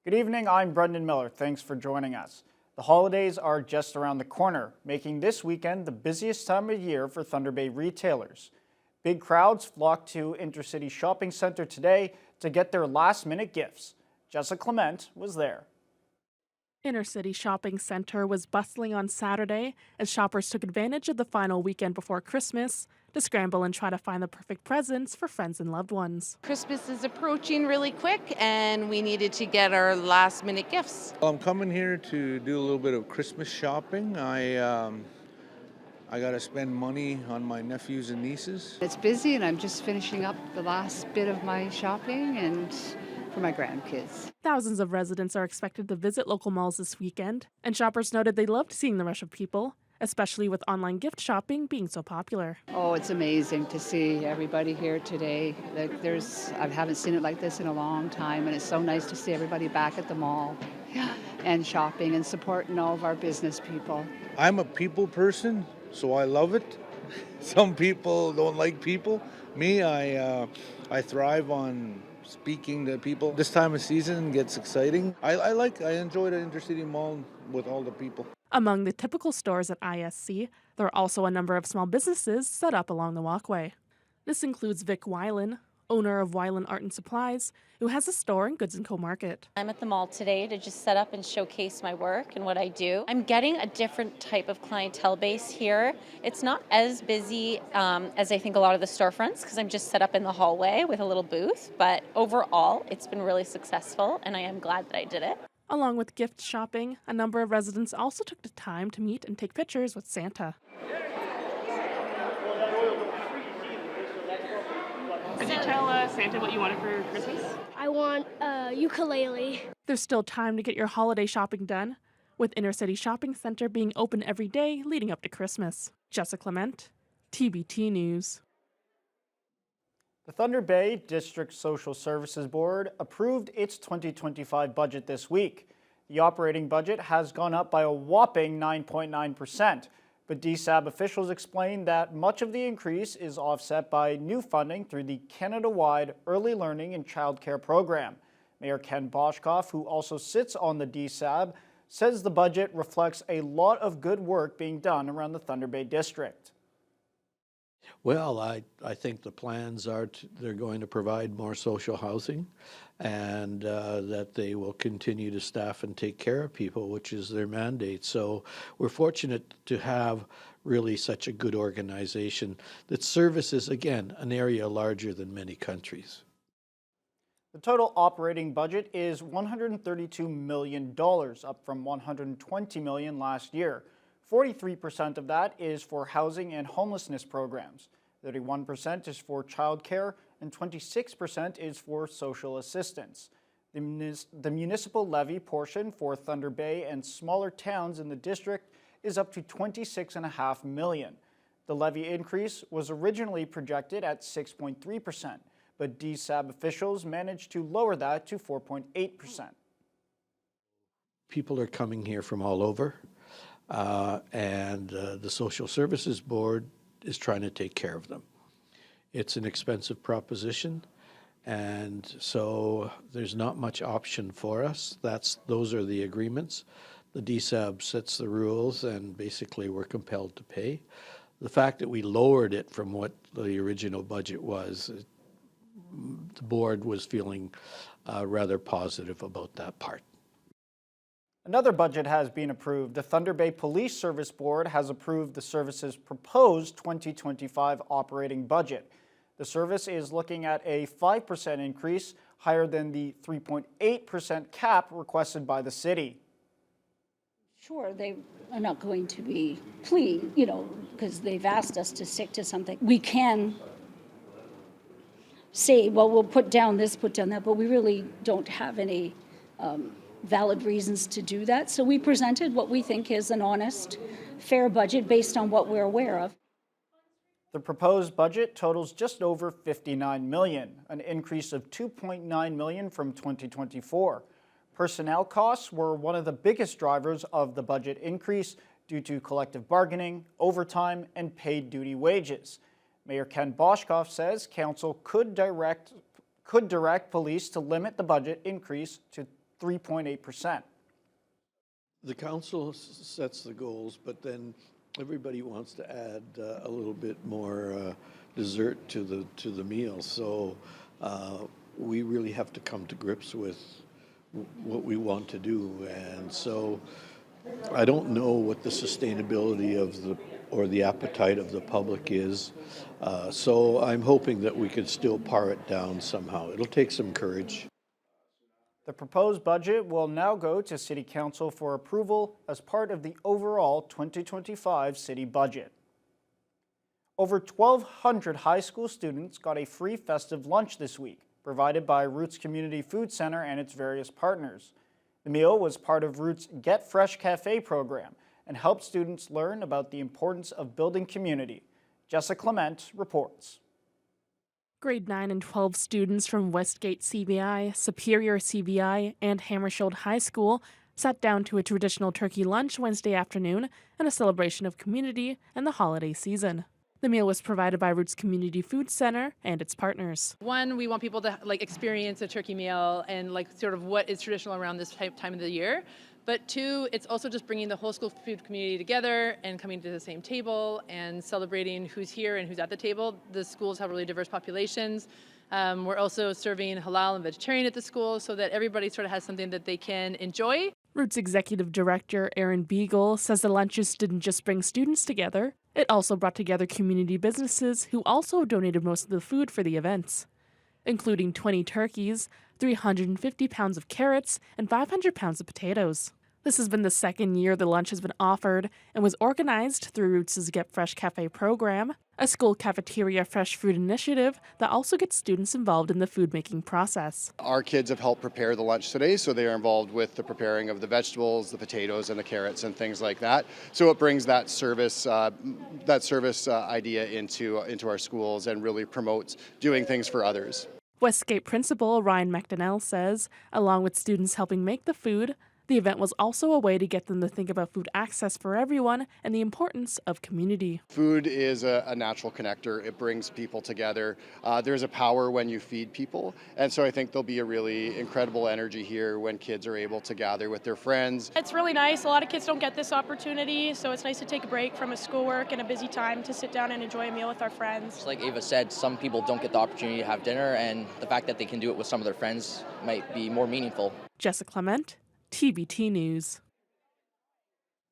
Good evening, I'm Brendan Miller. Thanks for joining us. The holidays are just around the corner, making this weekend the busiest time of year for Thunder Bay retailers. Big crowds flocked to Intercity Shopping Center today to get their last-minute gifts. Jessica Clement was there. Intercity Shopping Center was bustling on Saturday as shoppers took advantage of the final weekend before Christmas to scramble and try to find the perfect presents for friends and loved ones. Christmas is approaching really quick and we needed to get our last minute gifts. Well, I'm coming here to do a little bit of Christmas shopping. I got to spend money on my nephews and nieces. It's busy and I'm just finishing up the last bit of my shopping and for my grandkids. Thousands of residents are expected to visit local malls this weekend, and shoppers noted they loved seeing the rush of people, especially with online gift shopping being so popular. Oh, it's amazing to see everybody here today. I haven't seen it like this in a long time, and it's so nice to see everybody back at the mall and shopping and supporting all of our business people. I'm a people person, so I love it. Some people don't like people. Me, I thrive on speaking to people. This time of season gets exciting. I enjoy the Intercity Mall with all the people. Among the typical stores at ISC, there are also a number of small businesses set up along the walkway. This includes Vic Weiland, owner of Weiland Art and Supplies, who has a store in Goods & Co. Market. I'm at the mall today to just set up and showcase my work and what I do. I'm getting a different type of clientele base here. It's not as busy as I think a lot of the storefronts because I'm just set up in the hallway with a little booth, but overall it's been really successful and I am glad that I did it. Along with gift shopping, a number of residents also took the time to meet and take pictures with Santa. Could you tell Santa what you wanted for Christmas? I want a ukulele. There's still time to get your holiday shopping done, with Intercity Shopping Center being open every day leading up to Christmas. Jessica Clement, TBT News. The Thunder Bay District Social Services Board approved its 2025 budget this week. The operating budget has gone up by a whopping 9.9%. But DSAB officials explained that much of the increase is offset by new funding through the Canada-wide Early Learning and Childcare Program. Mayor Ken Boshkoff, who also sits on the DSAB, says the budget reflects a lot of good work being done around the Thunder Bay District. Well, I think the plans are they're going to provide more social housing and that they will continue to staff and take care of people, which is their mandate. So we're fortunate to have really such a good organization that services, again, an area larger than many countries. The total operating budget is $132 million, up from $120 million last year. 43% of that is for housing and homelessness programs. 31% is for childcare and 26% is for social assistance. The municipal levy portion for Thunder Bay and smaller towns in the district is up to $26.5 million. The levy increase was originally projected at 6.3%, but DSAB officials managed to lower that to 4.8%. People are coming here from all over. And the Social Services Board is trying to take care of them. It's an expensive proposition, and so there's not much option for us. Those are the agreements. The DSAB sets the rules, and basically we're compelled to pay. The fact that we lowered it from what the original budget was, the board was feeling rather positive about that part. Another budget has been approved. The Thunder Bay Police Service Board has approved the service's proposed 2025 operating budget. The service is looking at a 5% increase, higher than the 3.8% cap requested by the city. Sure, they are not going to be pleased, because they've asked us to stick to something. We can say, well, we'll put down this, put down that, but we really don't have any valid reasons to do that. So we presented what we think is an honest, fair budget based on what we're aware of. The proposed budget totals just over $59 million, an increase of $2.9 million from 2024. Personnel costs were one of the biggest drivers of the budget increase due to collective bargaining, overtime, and paid duty wages. Mayor Ken Boshkoff says council could direct police to limit the budget increase to 3.8%. The council sets the goals, but then everybody wants to add a little bit more dessert to the meal. So we really have to come to grips with what we want to do. And so I don't know what the sustainability of the appetite of the public is. So I'm hoping that we could still par it down somehow. It'll take some courage. The proposed budget will now go to City Council for approval as part of the overall 2025 city budget. Over 1,200 high school students got a free festive lunch this week, provided by Roots Community Food Center and its various partners. The meal was part of Roots Get Fresh Cafe program and helped students learn about the importance of building community. Jessica Clement reports. Grade 9 and 12 students from Westgate CBI, Superior CBI, and Hammersholt High School sat down to a traditional turkey lunch Wednesday afternoon and a celebration of community and the holiday season. The meal was provided by Roots Community Food Center and its partners. One, we want people to experience a turkey meal and sort of what is traditional around this time of the year. But two, it's also just bringing the whole school food community together and coming to the same table and celebrating who's here and who's at the table. The schools have really diverse populations. We're also serving halal and vegetarian at the school so that everybody sort of has something that they can enjoy. Roots Executive Director Aaron Beagle says the lunches didn't just bring students together, it also brought together community businesses who also donated most of the food for the events, including 20 turkeys, 350 pounds of carrots, and 500 pounds of potatoes. This has been the second year the lunch has been offered and was organized through Roots' Get Fresh Cafe program, a school cafeteria fresh food initiative that also gets students involved in the food-making process. Our kids have helped prepare the lunch today, so they are involved with the preparing of the vegetables, the potatoes, and the carrots and things like that. So it brings that service idea into our schools and really promotes doing things for others. Westgate Principal Ryan McDonnell says, along with students helping make the food, the event was also a way to get them to think about food access for everyone and the importance of community. Food is a natural connector. It brings people together. There's a power when you feed people. And so I think there'll be a really incredible energy here when kids are able to gather with their friends. It's really nice. A lot of kids don't get this opportunity, so it's nice to take a break from a schoolwork and a busy time to sit down and enjoy a meal with our friends. Just like Ava said, some people don't get the opportunity to have dinner, and the fact that they can do it with some of their friends might be more meaningful. Jessica Clement, TBT News.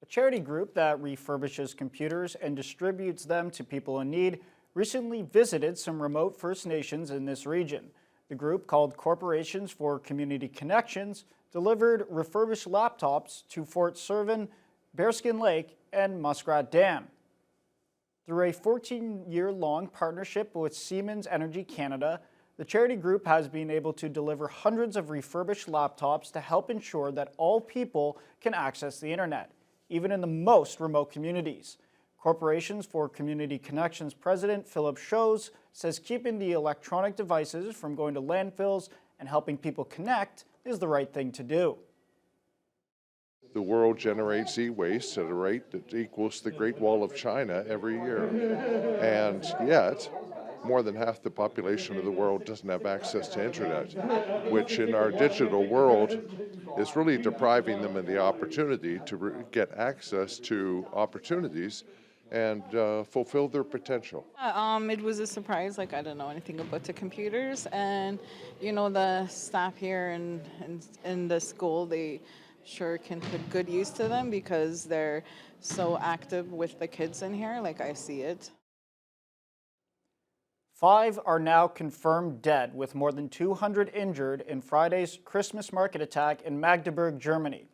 A charity group that refurbishes computers and distributes them to people in need recently visited some remote First Nations in this region. The group, called Corporations for Community Connections, delivered refurbished laptops to Fort Servin, Bearskin Lake, and Muskrat Dam. Through a 14-year-long partnership with Siemens Energy Canada, the charity group has been able to deliver hundreds of refurbished laptops to help ensure that all people can access the internet, even in the most remote communities. Corporations for Community Connections President Philip Shows says keeping the electronic devices from going to landfills and helping people connect is the right thing to do. The world generates e-waste at a rate that equals the Great Wall of China every year. And yet, more than half the population of the world doesn't have access to internet, which in our digital world is really depriving them of the opportunity to get access to opportunities and fulfill their potential. It was a surprise. I didn't know anything about the computers, and the staff here in the school, they sure can put good use to them because they're so active with the kids in here, like I see it. 5 are now confirmed dead, with more than 200 injured in Friday's Christmas market attack in Magdeburg, Germany.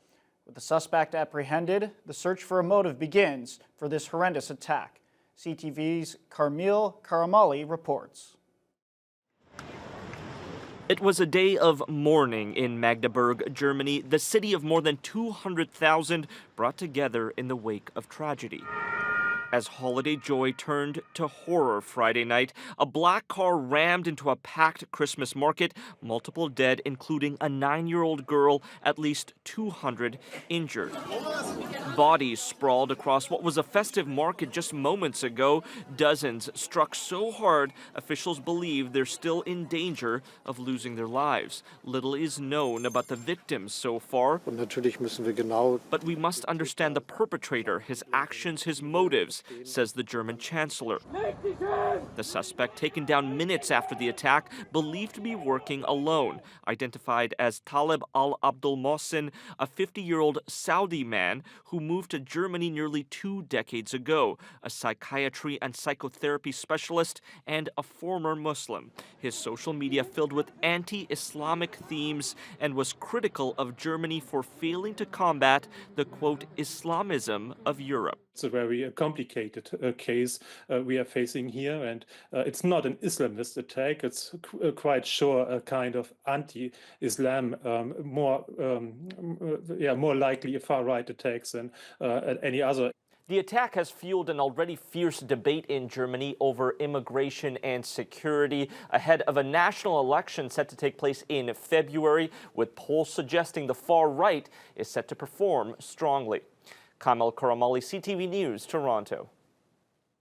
With the suspect apprehended, the search for a motive begins for this horrendous attack. CTV's Carmel Karamali reports. It was a day of mourning in Magdeburg, Germany, the city of more than 200,000 brought together in the wake of tragedy. As holiday joy turned to horror Friday night, a black car rammed into a packed Christmas market, multiple dead, including a 9-year-old girl, at least 200 injured. Bodies sprawled across what was a festive market just moments ago. Dozens struck so hard, officials believe they're still in danger of losing their lives. Little is known about the victims so far. But we must understand the perpetrator, his actions, his motives, says the German chancellor. The suspect, taken down minutes after the attack, believed to be working alone, identified as Talib al-Abdul Mohsin, a 50-year-old Saudi man who moved to Germany nearly 2 decades ago, a psychiatry and psychotherapy specialist and a former Muslim. His social media filled with anti-Islamic themes and was critical of Germany for failing to combat the, quote, Islamism of Europe. It's a very complicated case we are facing here, and it's not an Islamist attack. It's quite sure a kind of anti-Islam, more likely a far-right attacks than any other. The attack has fueled an already fierce debate in Germany over immigration and security ahead of a national election set to take place in February, with polls suggesting the far right is set to perform strongly. Kamel Karamali, CTV News, Toronto.